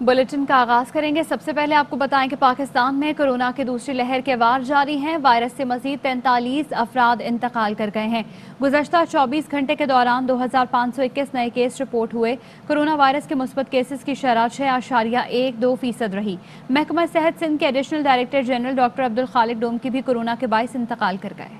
Bulletin का आगाज करेंगे। सबसे पहले आपको बताएं कि पाकिस्तान में कोरोना की दूसरी लहर के वार जारी हैं। वायरस से मजीद 43 अफराद इंतकाल कर गए हैं। गुज़श्ता 24 घंटे के दौरान 2521 नए केस रिपोर्ट हुए। कोरोना वायरस के मुस्बत केसेस की शरह 6.12% रही। महकमा सेहत सिंध के additional director general doctor Abdul Khaliq Domki भी कोरोना के बाइस इंतकाल कर गए।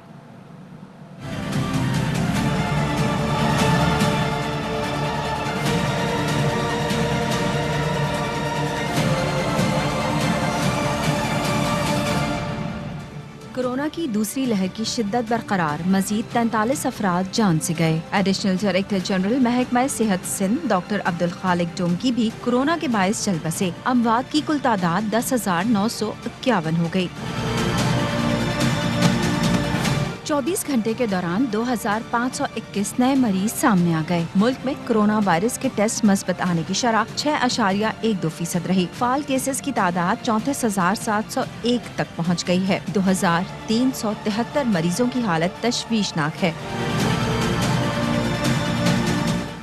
कोरोना की दूसरी लहर की शिद्दत बरकरार, मजीद 43 अफराद जान से गए। एडिशनल डायरेक्टर जनरल महकमा सेहत सिंध डॉक्टर अब्दुल खालिक डोमकी भी कोरोना के बायस चल बसे। अमवात की कुल तादाद 10,951 हो गई। 24 घंटे के दौरान 2,521 नए मरीज सामने आ गए। मुल्क में कोरोना वायरस के टेस्ट मस्बत आने की शरह 6.12% रही। फाल केसेस की तादाद 34,701 तक पहुँच गई है। 2,373 मरीजों की हालत तशवीशनाक है।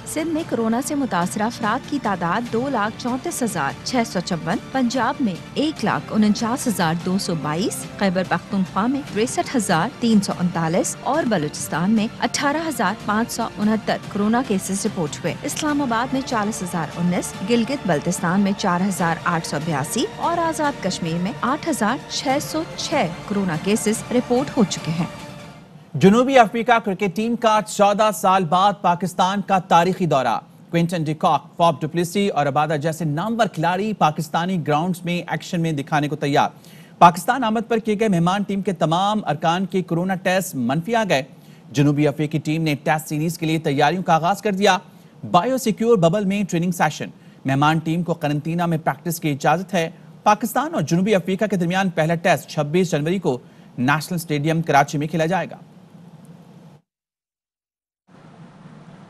सिंध में कोरोना से मुतासर अफराद की तादाद 2,34,654, पंजाब में 1,49,222, खैबर पख्तूनख्वा में 63,339 और बलूचिस्तान में 18,569 कोरोना केसेस रिपोर्ट हुए। इस्लामाबाद में 40,019, गिलगित बल्तिस्तान में 4,882 और आज़ाद कश्मीर में 8,606 कोरोना केसेस रिपोर्ट हो चुके हैं। जनूबी अफ्रीका क्रिकेट टीम का 14 साल बाद पाकिस्तान का तारीखी दौरा। क्विंटन डी कॉक, फॉफ डुप्लेसी और अबादा जैसे नामवर खिलाड़ी पाकिस्तानी ग्राउंड्स में एक्शन में दिखाने को तैयार। पाकिस्तान आमद पर किए गए मेहमान टीम के तमाम अरकान के कोरोना टेस्ट मनफी आ गए। जनूबी अफ्रीकी टीम ने टेस्ट सीरीज के लिए तैयारियों का आगाज कर दिया। बायो सिक्योर बबल में ट्रेनिंग सेशन। मेहमान टीम को करंतना में प्रैक्टिस की इजाजत है। पाकिस्तान और जनूबी अफ्रीका के दरमियान पहला टेस्ट 26 जनवरी को नेशनल स्टेडियम कराची में खेला जाएगा।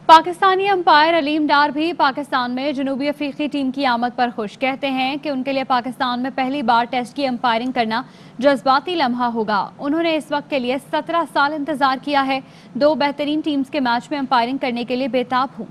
पाकिस्तानी अंपायर अलीम डार भी पाकिस्तान में जनूबी अफ्रीकी टीम की आमद पर खुश। कहते हैं कि उनके लिए पाकिस्तान में पहली बार टेस्ट की अंपायरिंग करना जज्बाती लम्हा होगा। उन्होंने इस वक्त के लिए 17 साल इंतजार किया है। 2 बेहतरीन टीम्स के मैच में अंपायरिंग करने के लिए बेताब हूं।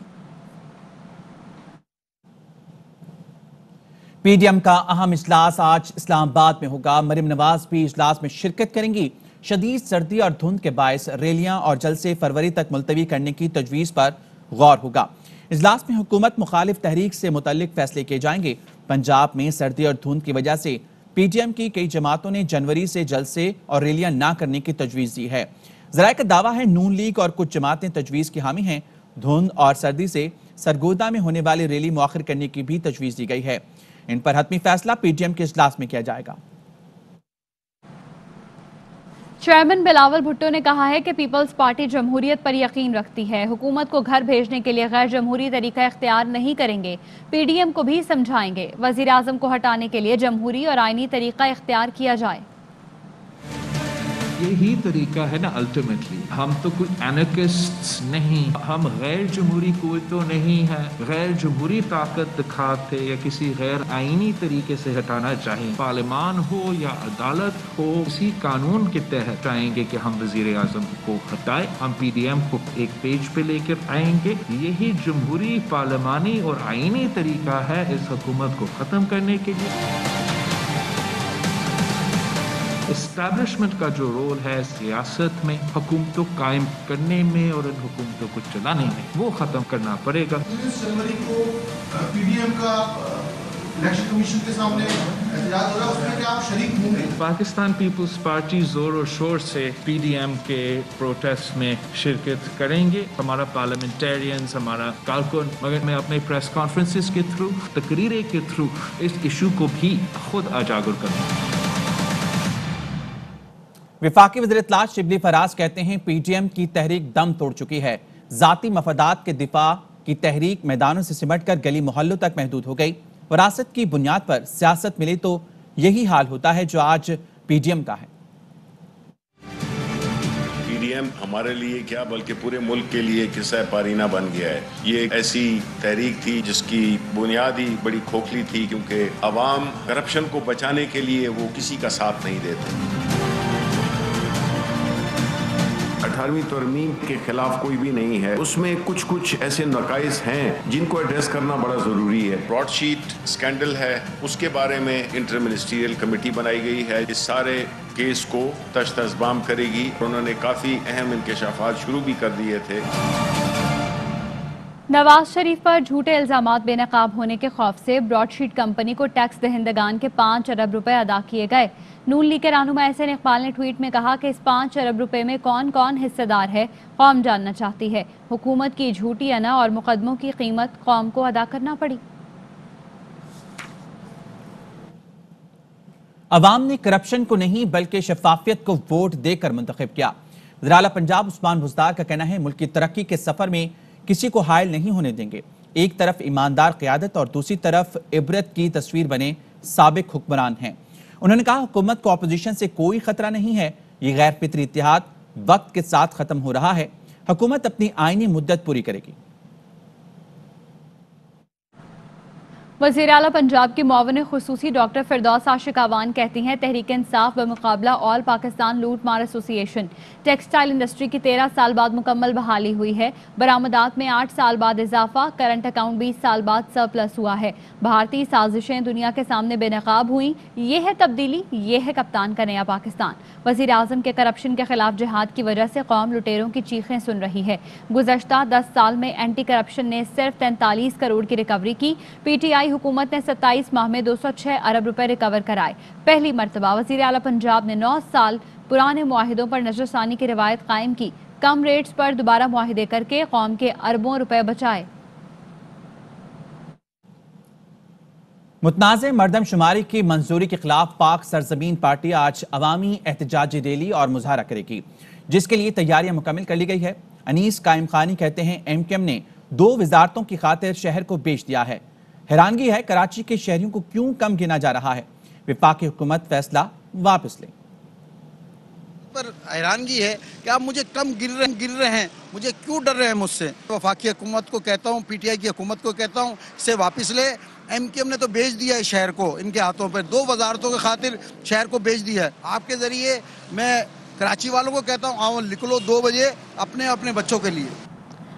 पीडीएम का अहम इजलास आज इस्लामाबाद में होगा। मरियम नवाज भी इजलास में शिरकत करेंगी। शदीद सर्दी और धुंध के बायस रैलियां और जलसे फरवरी तक मुलतवी करने की तजवीज़ पर गौर होगा। इजलास में हुकूमत मुखालिफ तहरीक से मुतल्लिक फैसले किए जाएंगे। पंजाब में सर्दी और धुंध की वजह से पीटीएम की कई जमातों ने जनवरी से जलसे और रैलियां ना करने की तजवीज़ दी है। ज़राए का दावा है नून लीग और कुछ जमातें तजवीज़ की हामी हैं। धुंध और सर्दी से सरगोदा में होने वाली रैली मुअख्खर करने की भी तजवीज़ दी गई है। इन पर हतमी फैसला पीटीएम के इजलास में किया जाएगा। चेयरमैन बिलावल भुट्टो ने कहा है कि पीपल्स पार्टी जमहूरियत पर यकीन रखती है। हुकूमत को घर भेजने के लिए गैर जमहूरी तरीका इख्तियार नहीं करेंगे। पीडीएम को भी समझाएंगे। वजीर आजम को हटाने के लिए जमहूरी और आईनी तरीका इख्तियार किया जाए। यही तरीका है ना। अल्टीमेटली हम तो कोई एनार्किस्ट्स नहीं, हम गैर जमहूरी कुव्वतों नहीं है। गैर जमहूरी ताकत दिखाते या किसी गैर आईनी तरीके से हटाना चाहिए। पार्लियामान हो या अदालत हो, इसी कानून के तहत चाहेंगे कि हम वजीर आजम को हटाए। हम पीडीएम को एक पेज पे लेकर आएंगे। यही जमहूरी पार्लियामानी और आईनी तरीका है इस हुकूमत को खत्म करने के लिए। एस्टैब्लिशमेंट का जो रोल है सियासत में, हुकूमतों कायम करने में और इन हुकूमतों को चलाने में, वो खत्म करना पड़ेगा। 23 जनवरी को पीडीएम का इलेक्शन कमीशन के सामने एहतजाज हो रहा है, उसमें क्या आप शरीक होंगे? पाकिस्तान पीपल्स पार्टी जोर और शोर से पीडीएम के प्रोटेस्ट में शिरकत करेंगे। हमारा पार्लियामेंटेरियंस, हमारा कारकुन, मगर मैं अपने प्रेस कॉन्फ्रेंसेस के थ्रू, तकरीरें के थ्रू इस इशू को भी खुद उजागर करूँगा। विफाकी वज़ीर इत्तलात शिबली फराज कहते हैं पीटीएम की तहरीक दम तोड़ चुकी है। जाती मफादात के दिफा की तहरीक मैदानों से सिमटकर गली मोहल्लों तक महदूद हो गई। विरासत की बुनियाद पर सियासत मिले तो यही हाल होता है जो आज पीडीएम का है। पीडीएम हमारे लिए क्या बल्कि पूरे मुल्क के लिए किस्सा पारीना बन गया है। ये एक ऐसी तहरीक थी जिसकी बुनियाद ही बड़ी खोखली थी, क्योंकि अवाम करप्शन को बचाने के लिए वो किसी का साथ नहीं देते। 18ਵੀं तरमीम के खिलाफ कोई भी नहीं है, उसमें कुछ ऐसे नकाइस हैं जिनको एड्रेस करना बड़ा जरूरी है। ब्रॉडशीट स्कैंडल है, उसके बारे में इंटर मिनिस्ट्रियल कमेटी बनाई गई है, इस सारे केस को तश्त-ए-तस्बाम करेगी। उन्होंने काफी अहम इंकशाफात शुरू भी कर दिए थे। नवाज शरीफ पर झूठे इल्जामात बेनकाब होने के खौफ से ब्रॉडशीट कंपनी को टैक्स दहिंदगान के 5 अरब रुपए अदा किए गए। नून लीग के रहनुमा एहसन इकबाल ने ट्वीट में कहा कि इस 5 अरब रुपए में कौन कौन हिस्सेदार है कौम जानना चाहती है। हुकूमत की झूठी अना और मुकदमों की कीमत कौम को अदा करना पड़ी। अवाम ने करप्शन को नहीं बल्कि शफाफियत को वोट देकर मुंतखब किया। वज़ीर आला पंजाब उस्मान बुज़दार का कहना है, मुल्क की तरक्की के सफर में किसी को हायल नहीं होने देंगे। एक तरफ ईमानदार क़यादत और दूसरी तरफ इबरत की तस्वीर बने साबिक हुक्मरान हैं। उन्होंने कहा, हुकूमत को अपोजिशन से कोई खतरा नहीं है, ये गैर फितरी इत्तेहाद वक्त के साथ खत्म हो रहा है। हुकूमत अपनी आईनी मुद्दत पूरी करेगी। वज़ीर आला पंजाब की मुआविन खुसूसी डॉक्टर फिरदौस आशिक आवान कहती हैं, तहरीक इंसाफ बमुकाबला ऑल पाकिस्तान लूट मार एसोसिएशन टेक्सटाइल इंडस्ट्री की 13 साल बाद मुकम्मल बहाली हुई है। बरामदात में 8 साल बाद इजाफा, करंट अकाउंट 20 साल बाद सरप्लस हुआ है। भारतीय साजिशें दुनिया के सामने बेनकाब हुई। ये है तब्दीली, ये है कप्तान का नया पाकिस्तान। वज़ीर आज़म के करप्शन के खिलाफ जिहाद की वजह से कौम लुटेरों की चीखें सुन रही है। गुज़श्ता 10 साल में एंटी करप्शन ने सिर्फ 43 करोड़ की रिकवरी की। PTI हुकूमत ने 27 माह में 206 अरब रुपए रिकवर कराए। पहली मरतबा वज़ीर आला पंजाब ने 9 साल पुराने मुआहिदों पर नजरसानी की रिवायत कायम की। कम रेट्स पर दोबारा मुआहिदे करके कौम के अरबों रुपए बचाए। मुतनाज़े मरदमशुमारी की मंजूरी के खिलाफ पाक सरजमीन पार्टी आज अवामी एहतजाजी रैली और मुजाहरा करेगी, जिसके लिए तैयारियां मुकम्मल कर ली गई है। अनीस कायम खानी कहते हैं, MKM ने 2 वजारतों की खातिर शहर को बेच दिया है। हैरानगी है कराची के शहरियों को क्यों कम गिना जा रहा है। वफाकी हुकूमत फैसला वापस ले। पर हैरानगी है कि आप मुझे कम गिर रहे हैं, मुझे क्यों डर रहे हैं मुझसे। वफाकी हुकूमत को कहता हूँ, PTI की हुकूमत को कहता हूँ, इसे वापस ले। MKM ने तो बेच दिया है शहर को, इनके हाथों पर 2 वजारतों के खातिर शहर को बेच दिया है। आपके जरिए मैं कराची वालों को कहता हूँ, आओ निकलो 2 बजे अपने अपने बच्चों के लिए।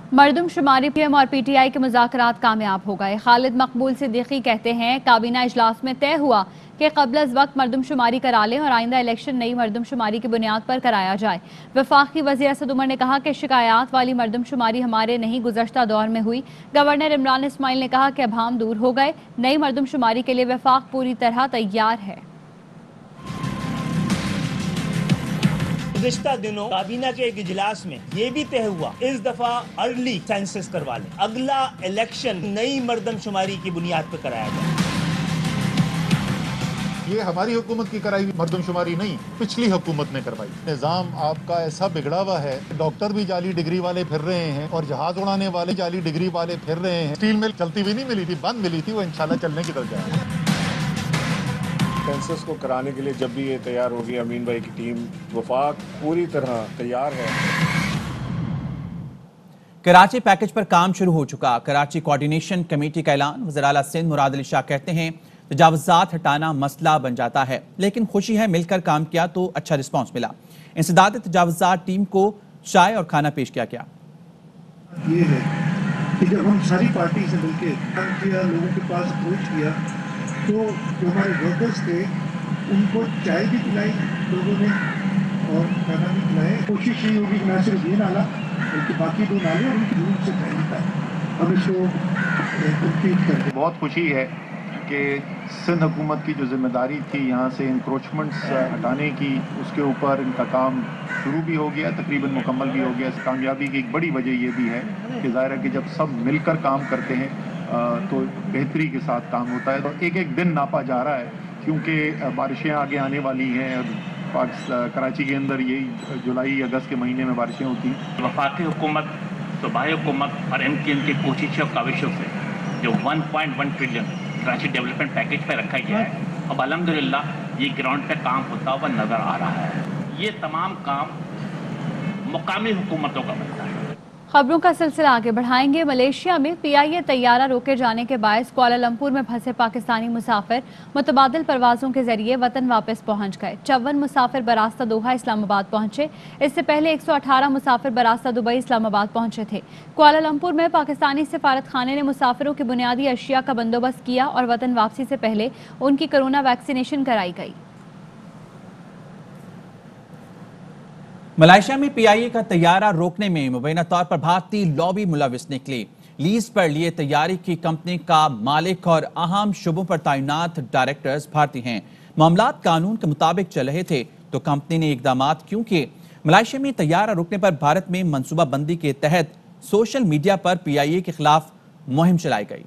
मरदमशुमारी PM और PTI के मुज़ाकरात कामयाब हो गए। खालिद मकबूल सिद्दीकी कहते हैं, काबीना इजलास में तय हुआ कि क़ब्ल अज़ वक्त मरदमशुमारी करा लें और आइंदा इलेक्शन नई मरदमशुमारी की बुनियाद पर कराया जाए। वफाकी वज़ीर असद उमर ने कहा कि शिकायत वाली मरदमशुमारी हमारे नहीं गुज़श्ता दौर में हुई। गवर्नर इमरान इस्माइल ने कहा कि अब हम दूर हो गए, नई मरदमशुमारी के लिए वफाक पूरी तरह तैयार है। गुज़श्ता दिनों काबीना के एक इजलास में ये भी तय हुआ, इस दफा अर्ली सेंसस करवा लें, अगला इलेक्शन नई मर्दमशुमारी की बुनियाद पर कराया जाए। ये हमारी हुकूमत की कराई मर्दमशुमारी नहीं, पिछली हुकूमत ने करवाई। निज़ाम आपका ऐसा बिगड़ा हुआ है, डॉक्टर भी जाली डिग्री वाले फिर रहे हैं और जहाज उड़ाने वाले जाली डिग्री वाले फिर रहे हैं। स्टील मिल चलती हुई नहीं मिली थी, बंद मिली थी, वो इंशाल्लाह चलने की तरफ जाएगी। सेंसस को कराने के लिए जब भी ये तैयार होगी, अमीन भाई की टीम वफाक पूरी तरह तैयार है। कराची पैकेज पर काम शुरू हो चुका। कराची कोऑर्डिनेशन कमेटी का ऐलान। वज़ीर आला सिंध मुराद अली शाह कहते हैं, तजावुज़ात हटाना मसला बन जाता है, लेकिन खुशी है मिलकर काम किया तो अच्छा रिस्पांस मिला। इंसदाद तजावुज़ात टीम को चाय और खाना पेश किया गया। ये है कि जब हम सारी पार्टी से मिलकर काम किया, लोगों के पास अप्रोच किया, तो जो हमारे वर्कर्स थे उनको चाय भी पिलाई लोगों ने और खाना भी खिलाए। कोशिश यही होगी कि न सिर्फ ये नाला बल्कि बाकी 2 नाले और उनकी जरूरत से फैलता है। हम इसको कंप्लीट करते। बहुत खुशी है कि सिंध हुकूमत की जो जिम्मेदारी थी यहाँ से इंक्रोचमेंट्स हटाने की, उसके ऊपर इनका काम शुरू भी हो गया, तकरीबन मुकम्मल भी हो गया। इस कामयाबी की एक बड़ी वजह ये भी है कि ज़ाहिर है कि जब सब मिलकर काम करते हैं तो बेहतरी के साथ काम होता है। तो एक एक दिन नापा जा रहा है क्योंकि बारिशें आगे आने वाली हैं। कराची के अंदर यही जुलाई अगस्त के महीने में बारिशें होती हैं। वफाकी हुकूमत, सूबाई हुकूमत और MKM की कोशिशों काविशों से जो 1.1 ट्रिलियन कराची डेवलपमेंट पैकेज पर रखा गया है, अब अल्हम्दुलिल्लाह ये ग्राउंड पे काम होता हुआ नज़र आ रहा है। ये तमाम काम मुकामी हुकूमतों का बनता है। खबरों का सिलसिला आगे बढ़ाएंगे। मलेशिया में PIA तैयारा रोके जाने के बायस कुआलालंपुर में फंसे पाकिस्तानी मुसाफिर मुतबादिल परवाजों के जरिए वतन वापस पहुंच गए। 54 मुसाफिर बरास्ता दोहा इस्लामाबाद पहुंचे। इससे पहले 118 मुसाफिर बरास्ता दुबई इस्लामाबाद पहुंचे थे। कुआलालंपुर में पाकिस्तानी सिफारत खाने ने मुसाफिरों की बुनियादी अशिया का बंदोबस्त किया और वतन वापसी से पहले उनकी कोरोना वैक्सीनेशन कराई गई। मलेशिया में PIA का तैयारा रोकने में मुबैना तौर पर भारतीय लॉबी मुलविस निकली। लीज पर लिए तैयारी की कंपनी का मालिक और अहम शुबों पर तैनात डायरेक्टर्स भारतीय हैं। मामलात कानून के मुताबिक चल रहे थे तो कंपनी ने इकदाम क्यों किए? मलेशिया में तैयारा रोकने पर भारत में मनसूबा बंदी के तहत सोशल मीडिया पर PIA के खिलाफ मुहिम चलाई गई।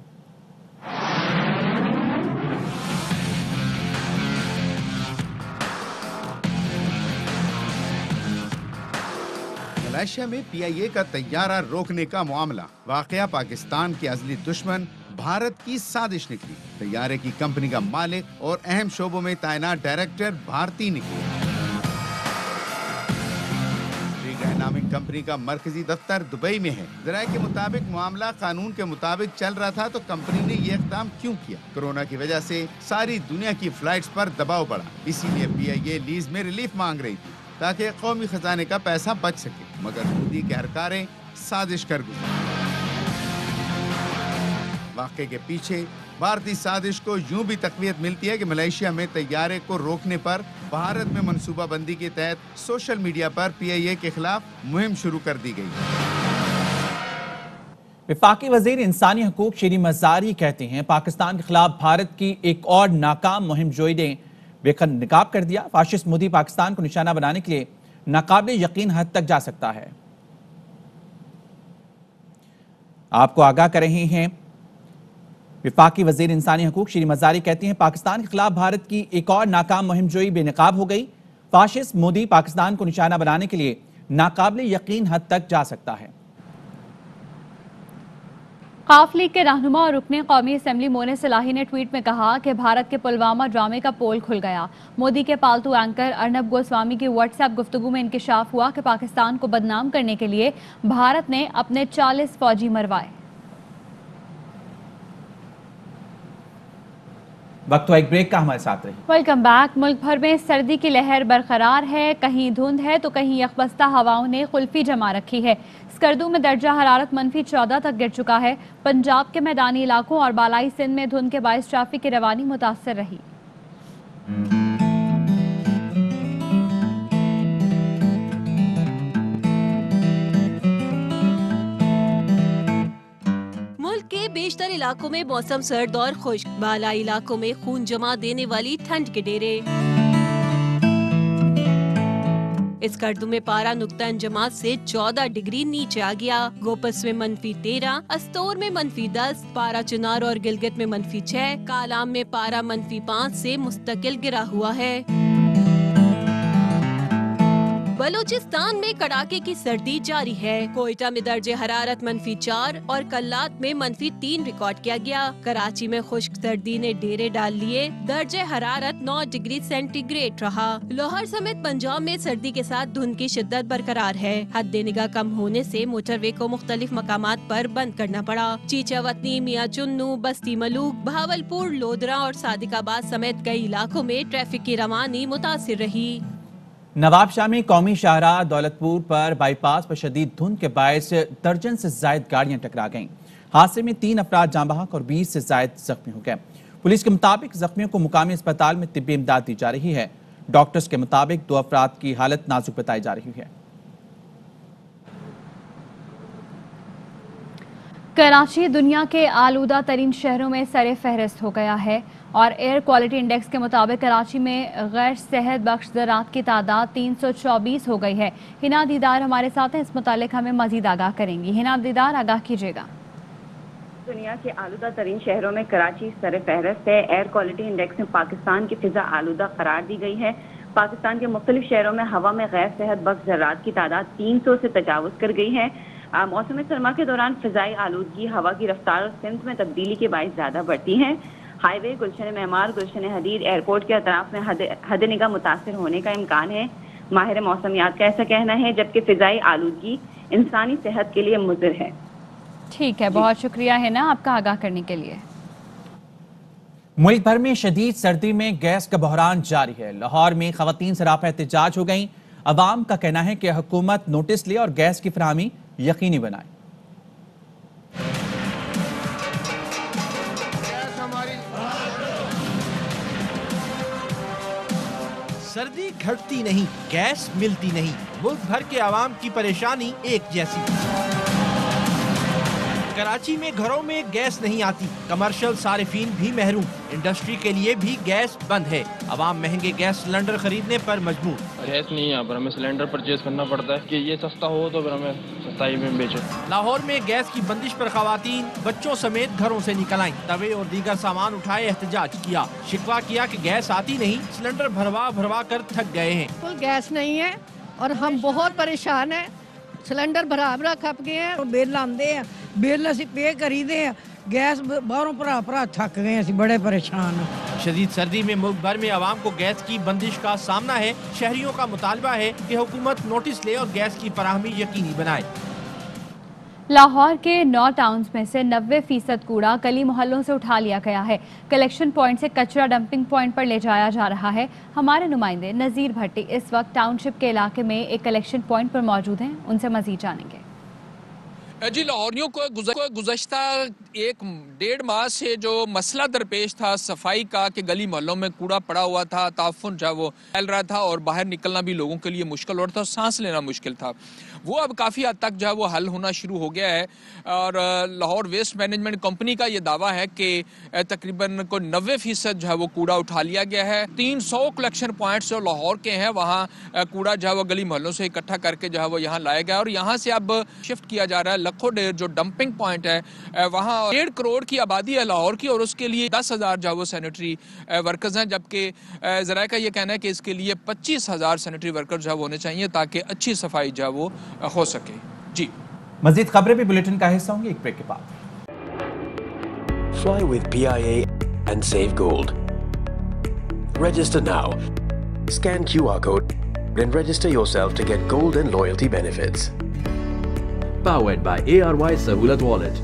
मलेशिया में PIA का तैयारा रोकने का मामला वाकया पाकिस्तान के अज़ली दुश्मन भारत की साजिश निकली। तैयारे की कंपनी का मालिक और अहम शोबों में तैनात डायरेक्टर भारतीय निकले। नामिक कंपनी का मरकजी दफ्तर दुबई में है। जराये के मुताबिक मामला कानून के मुताबिक चल रहा था तो कंपनी ने ये इक़दाम क्यों किया? कोरोना की वजह से सारी दुनिया की फ्लाइट्स पर दबाव बढ़ा, इसीलिए PIA लीज में रिलीफ मांग रही थी ताकि कौमी खजाने का पैसा बच सके, मगर मोदी के हरकारें साजिश कर गुजरी। वाक़े के पीछे भारतीय साजिश को यूं भी तक़वियत मिलती है कि मलेशिया में तैयारे को रोकने पर भारत में मनसूबा बंदी के तहत सोशल मीडिया पर PIA के खिलाफ मुहिम शुरू कर दी गई। वफाकी वजीर इंसानी हकूक शीरीन मज़ारी कहते हैं पाकिस्तान के खिलाफ भारत की एक और नाकाम मुहिम जोई ने बेनकाब कर दिया। फाशिस्ट मोदी पाकिस्तान को निशाना बनाने के लिए नाकाबिल यकीन हद तक जा सकता है। आपको आगाह कर रहे हैं वफाकी वजीर इंसानी हकूक शीरीन मज़ारी कहती हैं पाकिस्तान के खिलाफ भारत की एक और नाकाम मुहिम जोई बेनकाब हो गई। फाशिस्ट मोदी पाकिस्तान को निशाना बनाने के लिए नाकाबिल यकीन हद तक जा सकता है। काफ लीग के रहनुमा और रुकने कौमी असेंबली मोने सलाही ने ट्वीट में कहा कि भारत के पुलवामा ड्रामे का पोल खुल गया। मोदी के पालतू एंकर अर्नब गोस्वामी की व्हाट्सएप गुफ्तगू में इंकशाफ हुआ कि पाकिस्तान को बदनाम करने के लिए भारत ने अपने 40 फौजी मरवाए। वक्त हुआ एक ब्रेक का, हमारे साथ रही। Welcome back. मुल्क भर में सर्दी की लहर बरकरार है। कहीं धुंध है तो कहीं यकबस्ता हवाओं ने कुल्फी जमा रखी है। स्कर्दू में दर्जा हरारत -14 तक गिर चुका है। पंजाब के मैदानी इलाकों और बालाई सिंध में धुंध के बायस ट्रैफिक की रवानी मुतासर रही। मुल्क के बेशतर इलाकों में मौसम सर्द और खुश्क, बालाई इलाकों में खून जमा देने वाली ठंड के डेरे। इस गर्दू में पारा नुक्ता इंजमात से 14 डिग्री नीचे आ गया। गोपस में -13, अस्तोर में -10, पारा चुनार और गिलगित में -6, कालाम में पारा -5 से मुस्तकिल गिरा हुआ है। बलूचिस्तान में कड़ाके की सर्दी जारी है। कोयटा में दर्जे हरारत -4 और कल्लात में -3 रिकॉर्ड किया गया। कराची में खुश्क सर्दी ने डेरे डाल लिए। दर्जे हरारत 9 डिग्री सेंटीग्रेड रहा। लाहौर समेत पंजाब में सर्दी के साथ धुंध की शिद्दत बरकरार है। हद निगाह कम होने से मोटरवे को मुख्तलिफ मकामात पर बंद करना पड़ा। चीचावतनी, मियां चुन्नू, बस्ती मलूक, बहावलपुर, लोधरा और सादिकाबाद समेत कई इलाकों में ट्रैफिक की रवानी मुतासिर रही। नवाबशाह में कौमी शाहराह दौलतपुर पर बाईपास पर शदीद धुंध के बायस दर्जन से जायद गाड़ियां टकरा गईं। हादसे में 3 अफराद जाँ बहक और 20 से जायद जख्मी हो गए। पुलिस के मुताबिक जख्मियों को मुकामी अस्पताल में तिब्बी इमदाद दी जा रही है। डॉक्टर्स के मुताबिक 2 अफराद की हालत नाजुक बताई जा रही है। कराची दुनिया के आलूदा तरीन शहरों में सरे फहरिस्त हो गया है और एयर क्वालिटी इंडेक्स के मुताबिक कराची में गैर सेहत बख्श ज़रात की तादाद 324 हो गई है। हिना दीदार हमारे साथ हैं, इस मुतालिक हमें मजीद आगाह करेंगी। हिना दीदार, आगाह कीजिएगा। दुनिया के आलूदा तरीन शहरों में कराची सरे फहरिस्त है। एयर क्वालिटी इंडेक्स में पाकिस्तान की फिजा आलूदा करार दी गई है। पाकिस्तान के मुख्तलिफ शहरों में हवा में गैर सेहत बख्श ज़रात की तादाद 300 से तजावुज़ कर गई है। मौसम सरमा के दौरान फिजाई आलूदगी, हवा की रफ्तार और सिमत में तब्दीली के बायस ज़्यादा बढ़ती है। हाईवे, गुलशन मेमार, गुलशन हदीद, एयरपोर्ट के अतराफ में हद निगाह मुतासर होने का इम्कान है। माहिर मौसमियात का ऐसा कहना है, जबकि फिजाई आलूदगी انسانی صحت کے لیے مضر ہے۔ ٹھیک ہے، بہت شکریہ ہے نا آپ کا آگاہ کرنے کے لیے۔ ملک بھر میں شدید سردی میں گیس کا بحران جاری ہے۔ لاہور میں خواتین سراپا احتجاج ہو گئیں۔ عوام کا کہنا ہے کہ حکومت نوٹس لے اور گیس کی فراہمی یقینی بنائے۔ سردی گھٹتی نہیں، گیس ملتی نہیں، ملک بھر کے عوام کی پریشانی ایک جیسی۔ کراچی میں گھروں میں گیس نہیں آتی، کمرشل صارفین بھی محروم، انڈسٹری کے لیے بھی گیس بند ہے، عوام مہنگے گیس سلنڈر خریدنے پر مجبور۔ گیس نہیں ہے پر ہمیں سلنڈر پرچیز کرنا پڑتا ہے کہ یہ سستا ہو تو پھر ہمیں سستائی میں بیچو۔ لاہور میں گیس کی بندش پر خواتین بچوں سمیت گھروں سے نکل آئیں، توے اور دیگر سامان اٹھائے احتجاج کیا، شکوہ کیا کہ گیس آتی نہیں، سلنڈر بھروا کر تھک گئے ہیں۔ گیس نہیں ہے اور ہم بہت پریشان ہیں، سلنڈر بھرا کھپ گئے ہیں، بل آندے ہیں، بل اسی پے کری دے ہیں، گیس باہروں پرا تھک گئے ہیں، اسی بڑے پریشان ہیں۔ شدید سردی میں ملک بھر میں عوام کو گیس کی بندش کا سامنا ہے، شہریوں کا مطالبہ ہے کہ حکومت نوٹس لے اور گیس کی فراہمی یقینی بنائے۔ لاہور کے 9 ٹاؤنز میں سے 90% کوڑا گلی محلوں سے اٹھا لیا گیا ہے۔ کلیکشن پوائنٹ سے کچرا ڈمپنگ پوائنٹ پر لے جایا جا رہا ہے۔ ہمارے نمائندے نذیر بھٹی اس وقت ٹاؤن شپ کے علاقے میں ایک کلیکشن پوائنٹ پر موجود ہیں، ان سے مزید جانیں گے۔ جی، لاہوریوں کو گزشتہ 1.5 ماہ سے جو مسئلہ درپیش تھا صفائی کا کہ گلی محلوں میں کوڑا پڑا ہوا تھا، تعفن جو وہ پھیل رہا تھا اور باہر نکلنا بھی لوگوں کے لیے مشکل ہو رہا تھا، سانس لینا مشکل تھا، وہ اب کافی حد تک جو ہے وہ حل ہونا شروع ہو گیا ہے۔ اور لاہور ویسٹ مینجمنٹ کمپنی کا یہ دعویٰ ہے کہ تقریباً 90% جو ہے وہ کوڑا اٹھا لیا گیا ہے۔ 300 کلیکشن پوائنٹس جو لاہور کے ہیں وہاں کوڑا جو ہے وہ گلی محلوں سے اکٹھا کر کے جو ہے وہ یہاں لایا گیا اور یہاں سے اب شفٹ کیا جا رہا ہے لکھو ڈیر جو ڈمپنگ پوائنٹ ہے، وہاں 1.5 کروڑ کی آبادی ہے لاہور کی اور اس کے لیے 10,000 جو ہے وہ سینیٹری ورکرز ہیں، جبکہ ذرائع کا یہ کہنا ہے کہ اس کے لیے 25,000 سینیٹری ورکر جو ہے وہ ہونے چاہیے تاکہ اچھی صفائی جو ہے وہ ہو سکے۔ جی، مزید خبریں بھی بلیٹن کا حصہ ہوں گی ایک بریک کے بعد۔ Fly with PIA and save gold. Register now. Scan QR code and register yourself to get gold and loyalty benefits. Powered by ARY Sahulat Wallet.